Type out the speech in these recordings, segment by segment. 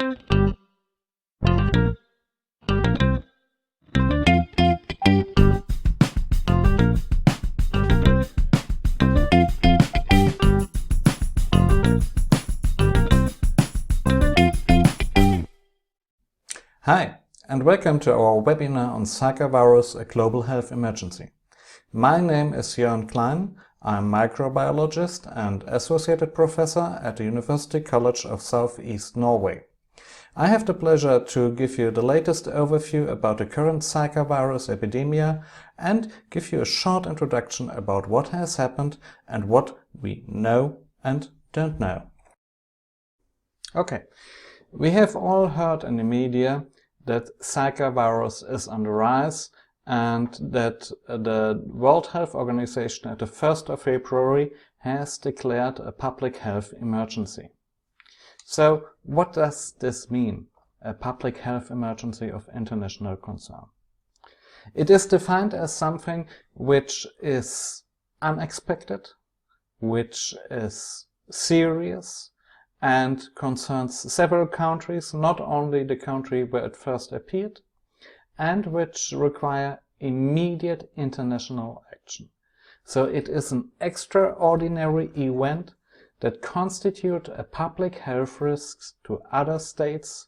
Hi, and welcome to our webinar on Zikavirus, a global health emergency. My name is Jörn Klein. I'm microbiologist and associated professor at the University College of Southeast Norway. I have the pleasure to give you the latest overview about the current Zikavirus epidemic and give you a short introduction about what has happened and what we know and don't know. Okay, we have all heard in the media that Zika virus is on the rise and that the World Health Organization at the 1st of February has declared a public health emergency. So what does this mean, a public health emergency of international concern? It is defined as something which is unexpected, which is serious, and concerns several countries, not only the country where it first appeared, and which require immediate international action. So it is an extraordinary event that constitutes a public health risk to other states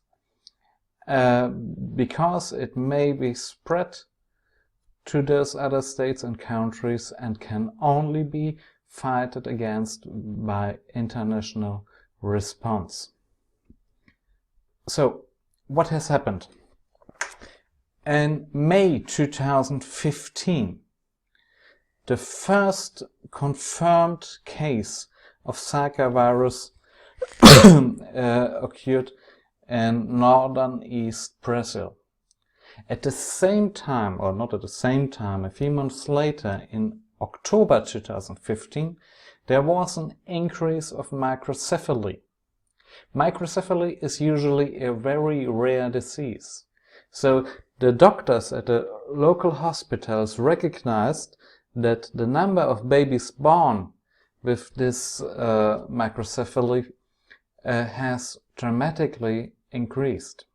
because it may be spread to those other states and countries and can only be fighted against by international response. So, what has happened? In May 2015, the first confirmed case of Zika virus occurred in northern East Brazil. At the same time, or not at the same time, a few months later, in October 2015, there was an increase of microcephaly. Microcephaly is usually a very rare disease. So the doctors at the local hospitals recognized that the number of babies born with this microcephaly has dramatically increased.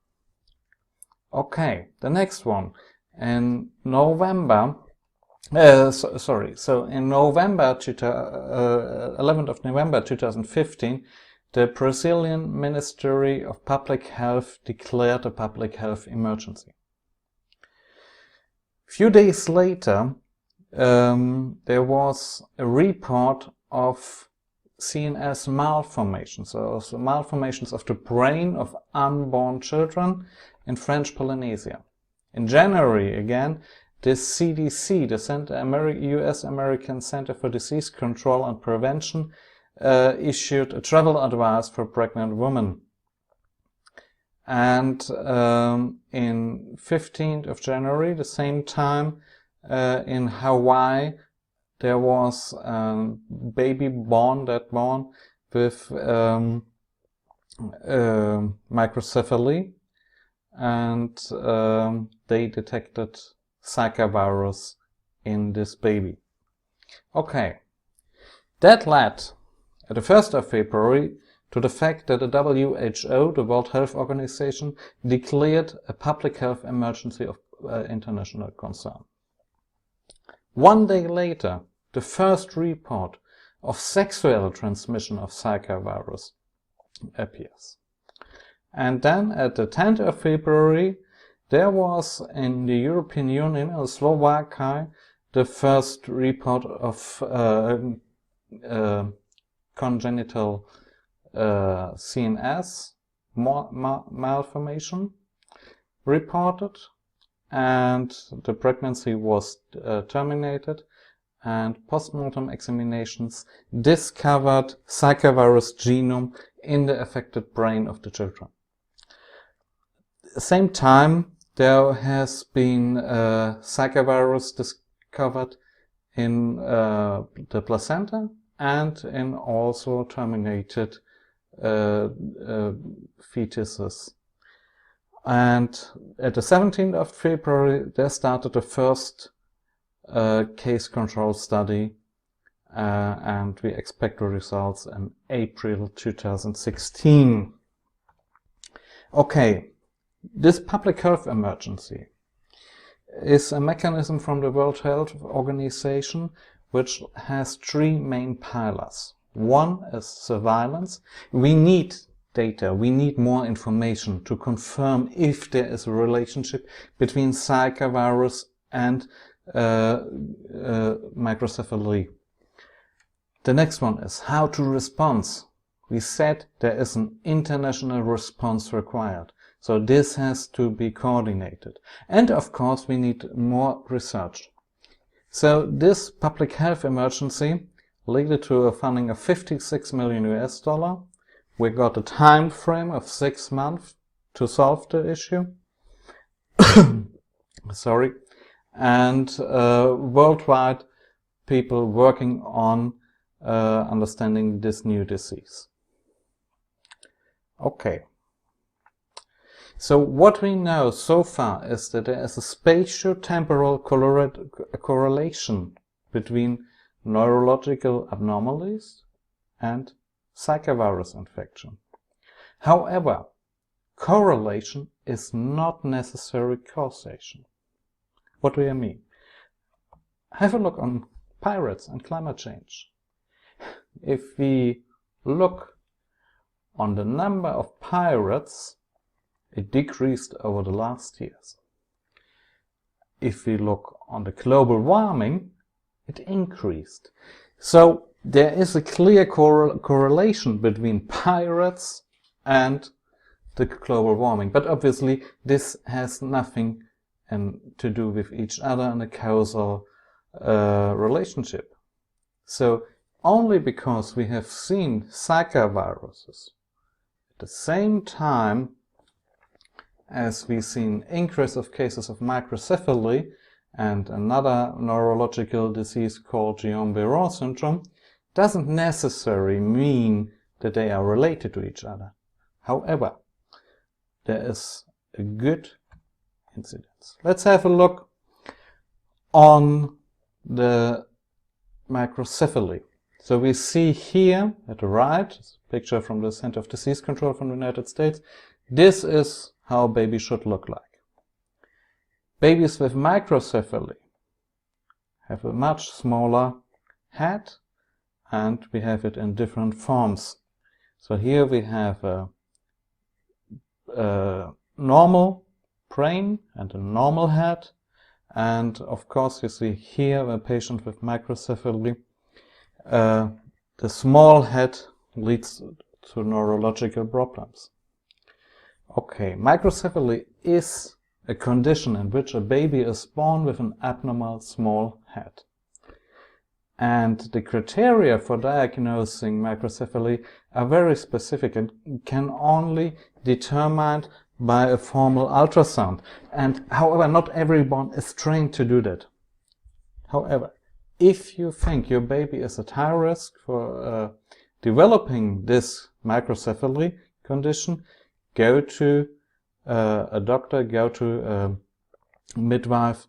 Okay, the next one. In November, So in November, 11th of November 2015, the Brazilian Ministry of Public Health declared a public health emergency. A few days later, there was a report of CNS malformations, so malformations of the brain of unborn children in French Polynesia. In January, again, the CDC, the US American Center for Disease Control and Prevention, issued a travel advice for pregnant women. And in 15th of January, the same time, in Hawaii, there was a baby born with microcephaly, and they detected Zika virus in this baby. Okay, that led at the 1st of February to the fact that the WHO, the World Health Organization, declared a public health emergency of international concern. One day later, the first report of sexual transmission of Zika virus appears. And then at the 10th of February, there was in the European Union, in Slovakia, the first report of congenital CNS malformation reported, and the pregnancy was terminated, and postmortem examinations discovered Zika virus genome in the affected brain of the children. At the same time, there has been Zika virus discovered in the placenta and in also terminated fetuses. And at the 17th of February, there started the first case control study, and we expect the results in April 2016. Okay, this public health emergency is a mechanism from the World Health Organization which has three main pillars. One is surveillance. We need data, we need more information to confirm if there is a relationship between Zika virus and microcephaly. The next one is how to respond. We said there is an international response required. So this has to be coordinated. And of course we need more research. So this public health emergency led to a funding of 56 million US dollar. We got a time frame of 6 months to solve the issue. Sorry. And worldwide people working on understanding this new disease. Okay. So what we know so far is that there is a spatio-temporal correlation between neurological abnormalities and Zika virus infection. However, correlation is not necessarily causation. What do I mean? Have a look on pirates and climate change. If we look on the number of pirates, it decreased over the last years. If we look on the global warming, it increased. So there is a clear correlation between pirates and the global warming. But obviously this has nothing to do with each other in a causal relationship. So only because we have seen Zika viruses at the same time as we've seen increase of cases of microcephaly and another neurological disease called Guillain-Barré syndrome, doesn't necessarily mean that they are related to each other. However, there is a good incidence. Let's have a look on the microcephaly. So we see here at the right, a picture from the Center of Disease Control from the United States. This is how a baby should look like. Babies with microcephaly have a much smaller head, and we have it in different forms. So here we have a normal brain and a normal head, and of course you see here a patient with microcephaly. The small head leads to neurological problems. Okay, microcephaly is a condition in which a baby is born with an abnormal small head. And the criteria for diagnosing microcephaly are very specific and can only be determined by a formal ultrasound. And however, not everyone is trained to do that. However, if you think your baby is at high risk for developing this microcephaly condition, go to a doctor, go to a midwife,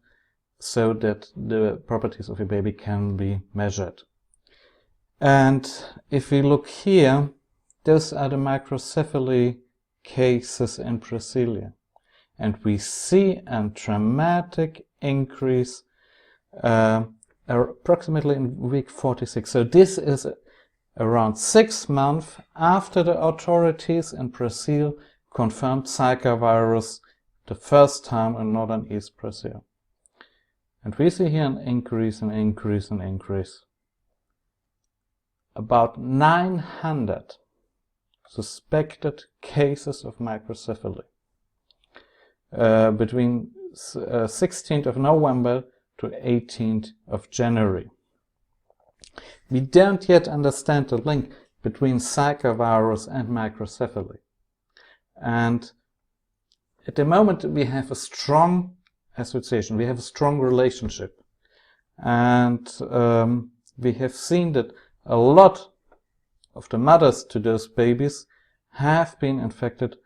so that the properties of your baby can be measured. And if we look here, those are the microcephaly cases in Brazil. And we see a dramatic increase approximately in week 46. So this is around 6 months after the authorities in Brazil confirmed Zika virus the first time in northern East Brazil. And we see here an increase and increase and increase. About 900 suspected cases of microcephaly between 16th of November to 18th of January. We don't yet understand the link between Zika virus and microcephaly. And at the moment we have a strong association, we have a strong relationship. And we have seen that a lot of the mothers to those babies have been infected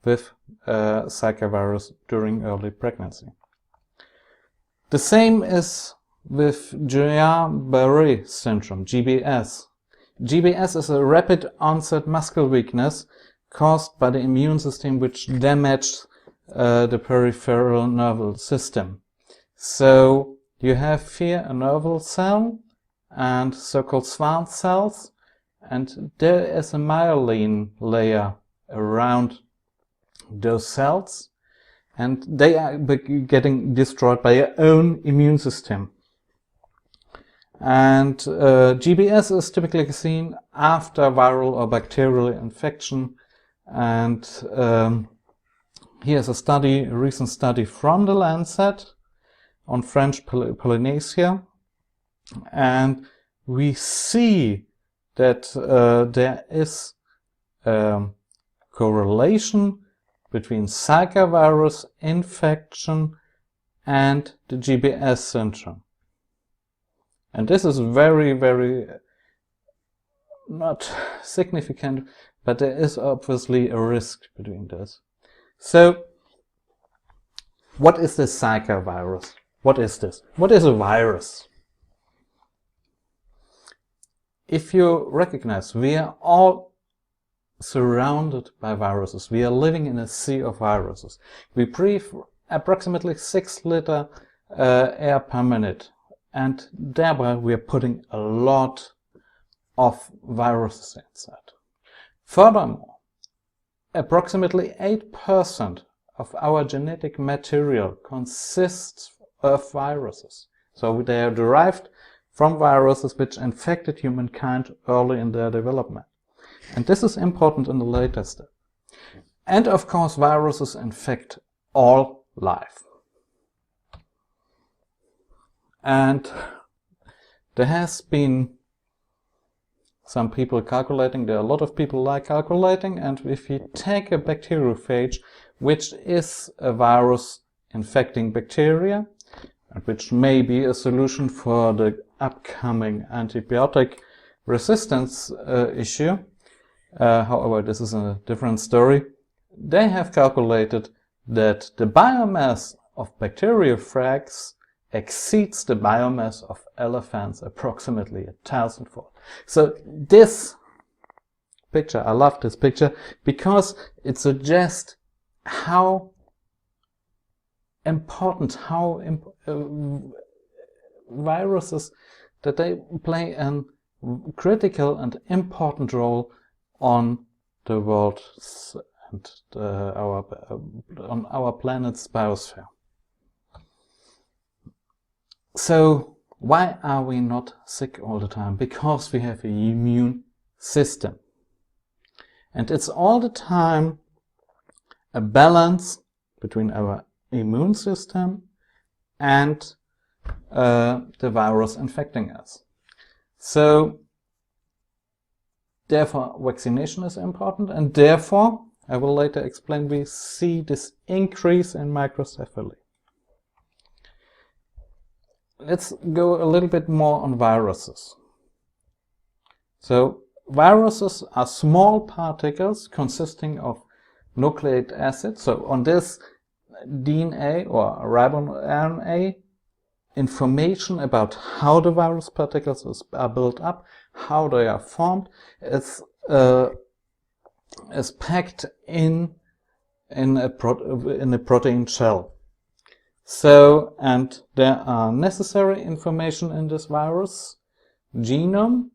with Zika virus during early pregnancy. The same is with Guillain-Barré syndrome, GBS. GBS is a rapid onset muscle weakness caused by the immune system, which damaged the peripheral nervous system. So you have here a nerval cell and so-called Schwann cells, and there is a myelin layer around those cells, and they are getting destroyed by your own immune system. And GBS is typically seen after viral or bacterial infection. And here's a study, a recent study from the Lancet on French Polynesia. And we see that there is a correlation between Zika virus infection and the GBS syndrome. And this is very, very not significant, but there is obviously a risk between this. So, what is this Zika virus? What is this? What is a virus? If you recognize, we are all surrounded by viruses. We are living in a sea of viruses. We breathe approximately 6 liters air per minute. And thereby we are putting a lot of viruses inside. Furthermore, approximately 8% of our genetic material consists of viruses. So they are derived from viruses which infected humankind early in their development. And this is important in the later step. And of course, viruses infect all life. And there has been some people calculating, there are a lot of people like calculating, and if you take a bacteriophage, which is a virus infecting bacteria, and which may be a solution for the upcoming antibiotic resistance issue, however, this is a different story, they have calculated that the biomass of bacteriophages exceeds the biomass of elephants approximately 1,000-fold. So this picture, I love this picture, because it suggests how important, viruses, that they play a critical and important role on the world and on our planet's biosphere. So why are we not sick all the time? Because we have an immune system. And it's all the time a balance between our immune system and the virus infecting us. So therefore vaccination is important, and therefore, I will later explain, we see this increase in microcephaly. Let's go a little bit more on viruses. So viruses are small particles consisting of nucleic acid. So on this DNA or riboRNA, information about how the virus particles are built up, how they are formed, is packed in a protein shell. So, and there are necessary information in this virus genome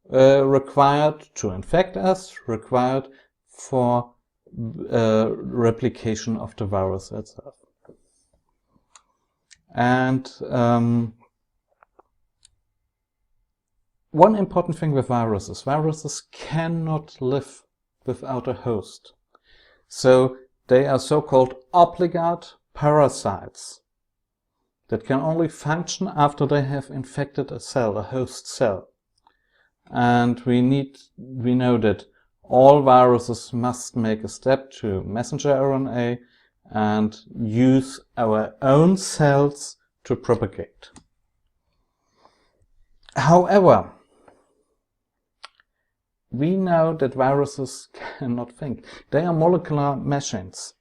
required to infect us, required for replication of the virus itself. And one important thing with viruses cannot live without a host. So they are so-called obligate parasites that can only function after they have infected a cell, a host cell. And we know that all viruses must make a step to messenger RNA and use our own cells to propagate. However, we know that viruses cannot think. They are molecular machines.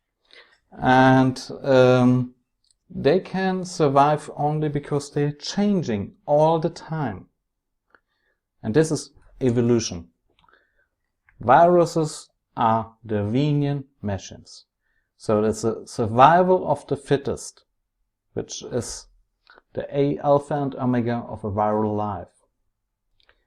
And they can survive only because they're changing all the time. And this is evolution. Viruses are Darwinian machines. So it's a survival of the fittest, which is the alpha and omega of a viral life.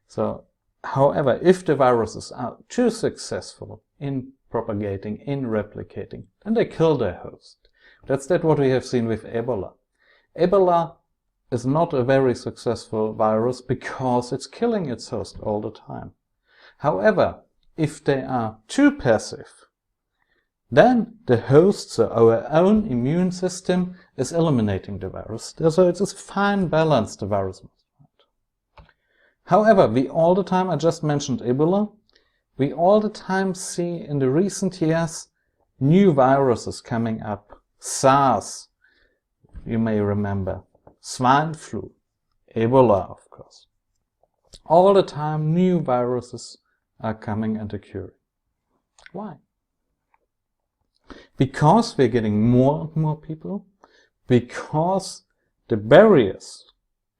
So, however, if the viruses are too successful in propagating, in replicating, then they kill their host. That's what we have seen with Ebola. Ebola is not a very successful virus because it's killing its host all the time. However, if they are too passive, then the host, so our own immune system, is eliminating the virus. So it's a fine balance the virus must find. However, we all the time, I just mentioned Ebola, we all the time see in the recent years new viruses coming up. SARS, you may remember, swine flu, Ebola, of course. All the time new viruses are coming and occurring. Why? Because we're getting more and more people, because the barriers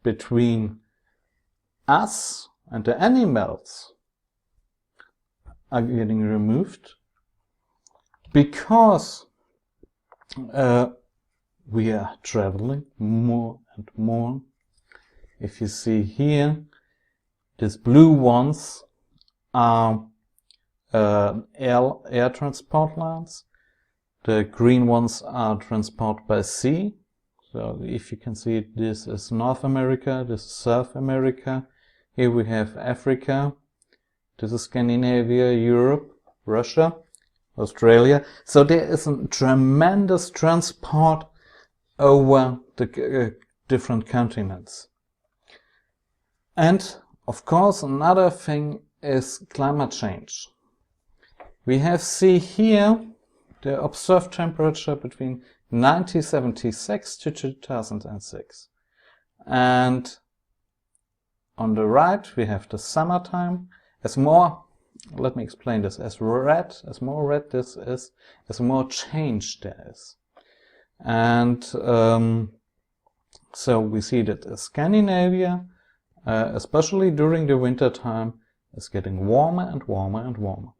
between us and the animals are getting removed, because we are traveling more and more. If you see here, these blue ones are air transport lines. The green ones are transport by sea. So if you can see, this is North America, this is South America. Here we have Africa. This is Scandinavia, Europe, Russia, Australia. So there is a tremendous transport over the different continents. And of course, another thing is climate change. We have seen here the observed temperature between 1976 to 2006. And on the right, we have the summertime. Let me explain this, as more red this is, as more change there is. And so we see that Scandinavia, especially during the winter time, is getting warmer and warmer and warmer.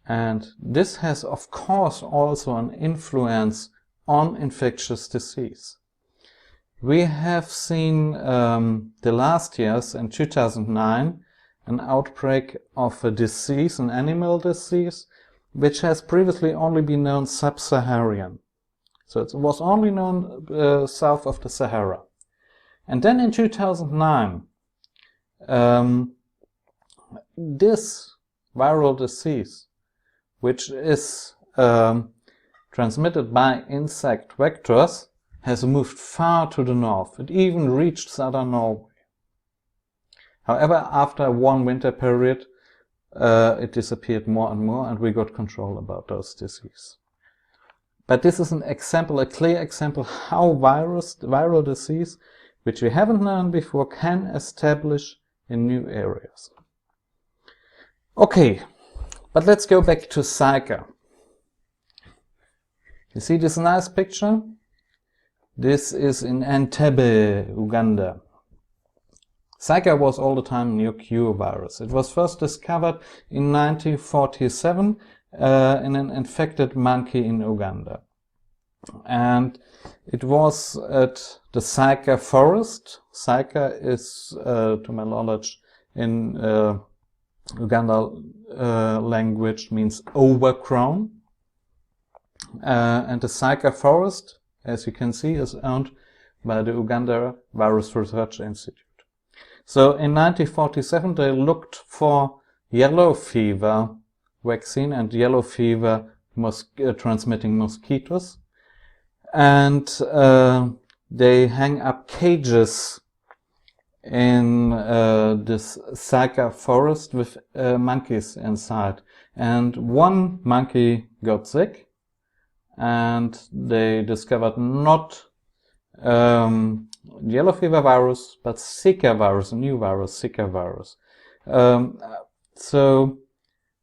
And this has, of course, also an influence on infectious disease. We have seen the last years, in 2009, an outbreak of a disease, an animal disease, which has previously only been known sub-Saharan. So it was only known south of the Sahara. And then in 2009, this viral disease, which is transmitted by insect vectors, has moved far to the north. It even reached southern Norway. However, after one winter period, it disappeared more and more, and we got control about those diseases. But this is an example, a clear example, how viral disease, which we haven't known before, can establish in new areas. Okay, but let's go back to Zika. You see this nice picture? This is in Entebbe, Uganda. Zika was all the time a new virus. It was first discovered in 1947 in an infected monkey in Uganda. And it was at the Zika forest. Zika is, to my knowledge, in Uganda language means overgrown. And the Zika forest, as you can see, is owned by the Uganda Virus Research Institute. So in 1947 they looked for yellow fever vaccine and yellow fever transmitting mosquitoes, and they hang up cages in this Zika forest with monkeys inside, and one monkey got sick, and they discovered not yellow fever virus, but Zika virus, a new virus, Zika virus. So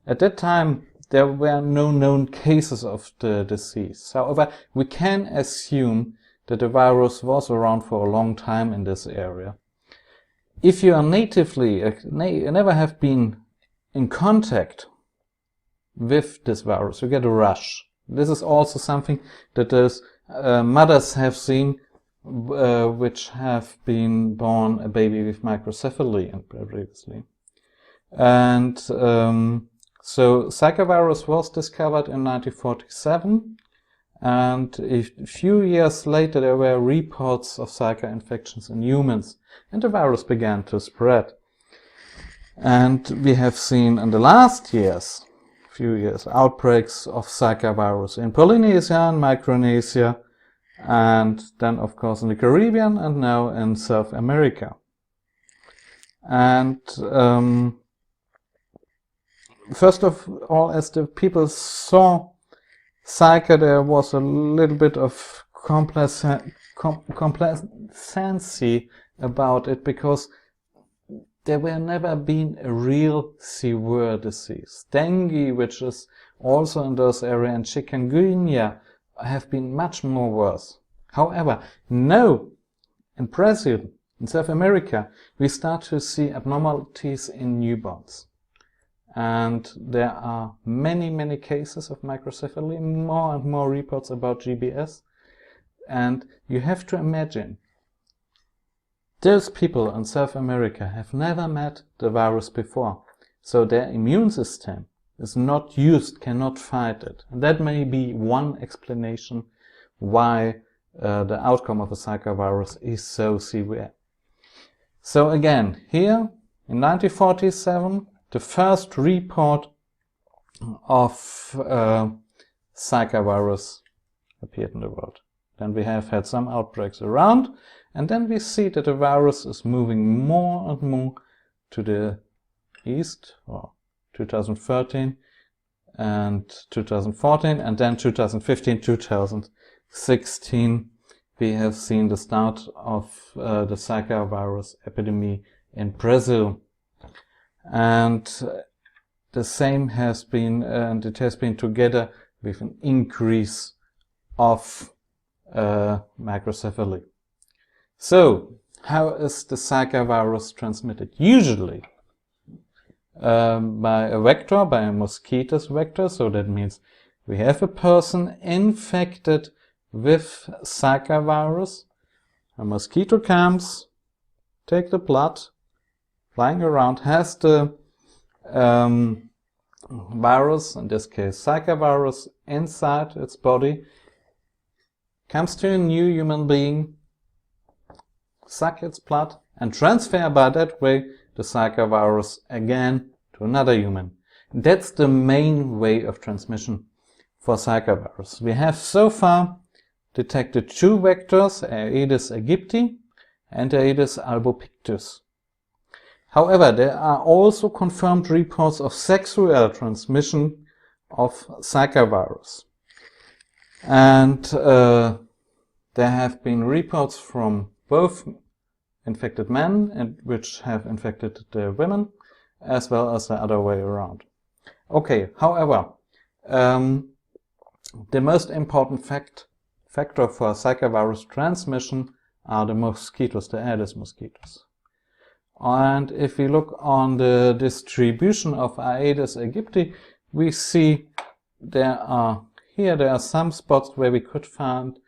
at that time there were no known cases of the disease. However, we can assume that the virus was around for a long time in this area. If you are natively, never have been in contact with this virus. You get a rash. This is also something that is, mothers have seen which have been born a baby with microcephaly previously. And so Zika virus was discovered in 1947, and a few years later there were reports of Zika infections in humans, and the virus began to spread. And we have seen in the last few years, outbreaks of Zika virus in Polynesia and Micronesia, and then of course in the Caribbean, and now in South America. And first of all, as the people saw Zika, there was a little bit of complacency about it, because there were never been a real severe disease. Dengue, which is also in those areas, and chikungunya have been much more worse. However, now in Brazil, in South America, we start to see abnormalities in newborns. And there are many cases of microcephaly, more and more reports about GBS. And you have to imagine, those people in South America have never met the virus before, so their immune system is not used, cannot fight it. And that may be one explanation why the outcome of a Zika virus is so severe. So again, here in 1947, the first report of Zika virus appeared in the world. Then we have had some outbreaks around, and then we see that the virus is moving more and more to the east, or 2013 and 2014, and then 2015, 2016, we have seen the start of the Zika virus epidemic in Brazil. And the same has been, and it has been together with an increase of microcephaly. So, how is the Zika virus transmitted? Usually by a vector, by a mosquito's vector. So that means we have a person infected with Zika virus. A mosquito comes, take the blood, flying around, has the virus, in this case Zika virus, inside its body, comes to a new human being, suck its blood, and transfer by that way the Zika virus again to another human. That's the main way of transmission for Zika virus. We have so far detected two vectors, Aedes aegypti and Aedes albopictus. However, there are also confirmed reports of sexual transmission of Zika virus. And there have been reports from both infected men, and which have infected the women, as well as the other way around. Okay, however, the most important factor for Zika virus transmission are the mosquitoes, the Aedes mosquitoes. And if we look on the distribution of Aedes aegypti, we see there are some spots where we could find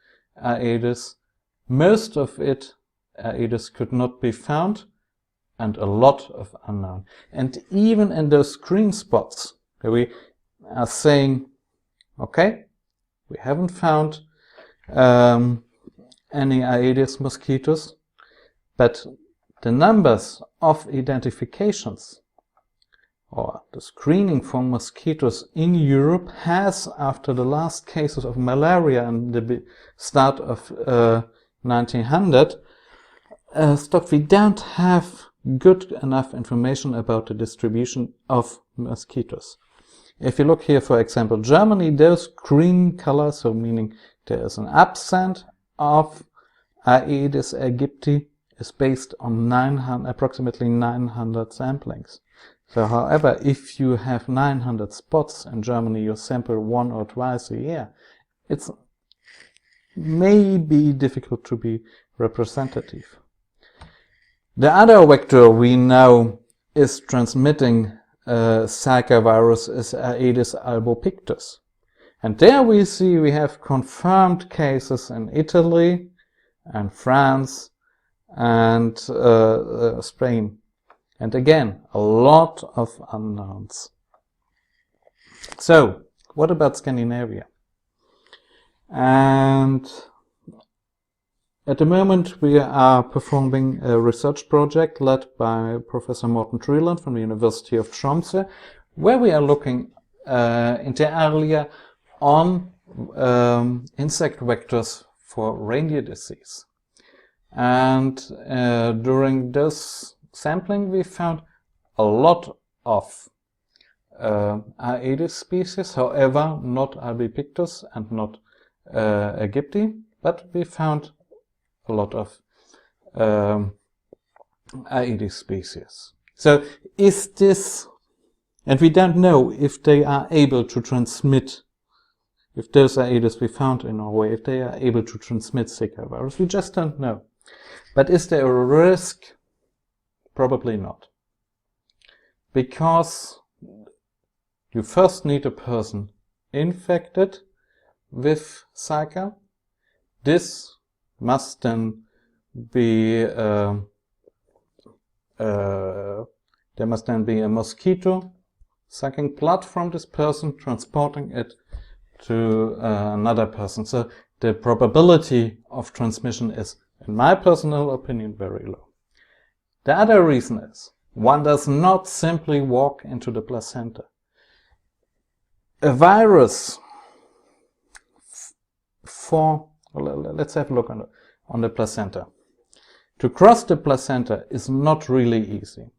Aedes. Most of it, Aedes, could not be found, and a lot of unknown. And even in those green spots, where we are saying, okay, we haven't found any Aedes mosquitoes, but the numbers of identifications, or the screening for mosquitoes in Europe, has, after the last cases of malaria in the start of 1900, stopped. We don't have good enough information about the distribution of mosquitoes. If you look here, for example, Germany, those green colors, so meaning there is an absence of Aedes aegypti, is based on approximately 900 samplings. So, however, if you have 900 spots in Germany, you sample one or twice a year, it's maybe difficult to be representative. The other vector we know is transmitting Zika virus is Aedes albopictus. And there we see we have confirmed cases in Italy and France and Spain. And again, a lot of unknowns. So, what about Scandinavia? And at the moment we are performing a research project led by Professor Morten Treland from the University of Tromsø, where we are looking inter alia on insect vectors for reindeer disease. And during this sampling we found a lot of Aedes species, however not albopictus and not aegypti, but we found a lot of Aedes species. So is this, and we don't know if they are able to transmit, if those Aedes we found in Norway, if they are able to transmit Zika virus, we just don't know. But is there a risk? Probably not. Because you first need a person infected with Zika. This must then be there must then be a mosquito sucking blood from this person, transporting it to another person. So the probability of transmission is, in my personal opinion, very low. The other reason is one does not simply walk into the placenta. A virus let's have a look on the placenta. To cross the placenta is not really easy.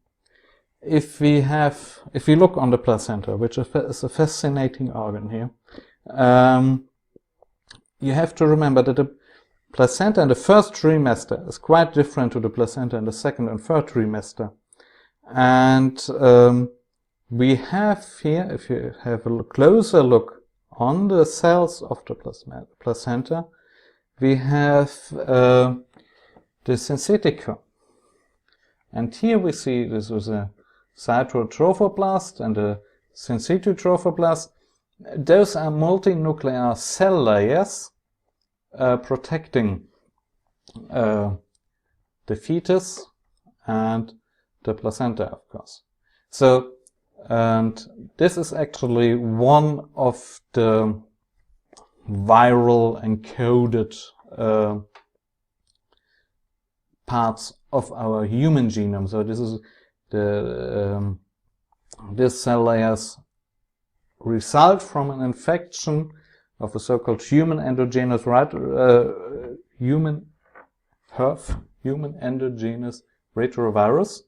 If we look on the placenta, which is a fascinating organ here, you have to remember that the placenta in the first trimester is quite different to the placenta in the second and third trimester. And we have here, if you have a closer look on the cells of the placenta, we have the syncytium. And here we see this is a cytotrophoblast and a syncytotrophoblast. Those are multinuclear cell layers protecting the fetus and the placenta, of course. So, and this is actually one of the viral encoded parts of our human genome. So this is the these cell layers result from an infection of a so-called human endogenous retrovirus,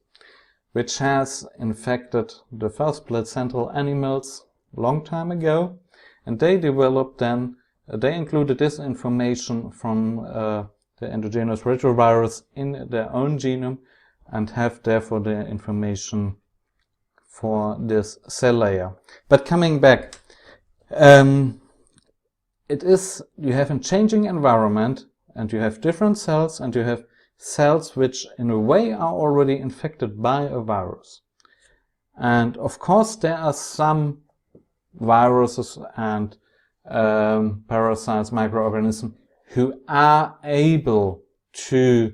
which has infected the first placental animals a long time ago, and they developed then, they included this information from the endogenous retrovirus in their own genome and have therefore the information for this cell layer. But coming back, it is, you have a changing environment and you have different cells and you have cells which in a way are already infected by a virus. And of course there are some viruses and parasites, microorganisms who are able to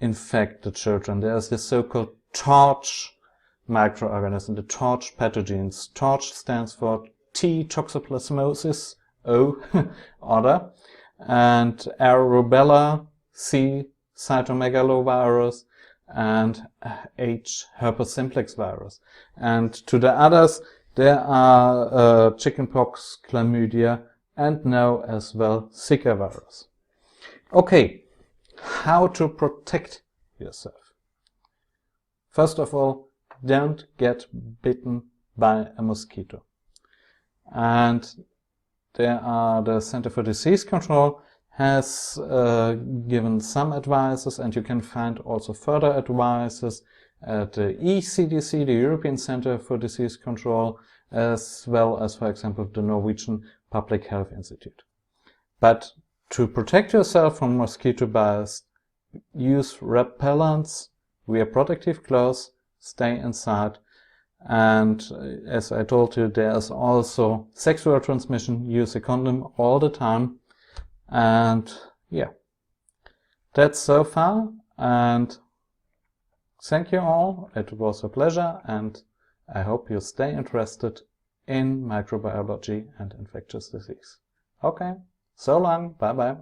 infect the children. There's this so-called torch microorganism, the torch pathogens. Torch stands for T. toxoplasmosis, O, order, and R. rubella, C. cytomegalovirus, and H. herpes simplex virus. And to the others, there are chickenpox, chlamydia, and now as well Zika virus. Okay, how to protect yourself? First of all, don't get bitten by a mosquito. And the Center for Disease Control has given some advices, and you can find also further advices at the ECDC, the European Center for Disease Control, as well as, for example, the Norwegian Public Health Institute. But to protect yourself from mosquito bites, use repellents, wear protective clothes, stay inside, And as I told you, there's also sexual transmission. Use a condom all the time. And yeah, that's so far. And thank you all. It was a pleasure, and I hope you stay interested in microbiology and infectious disease. Okay, so long. Bye bye.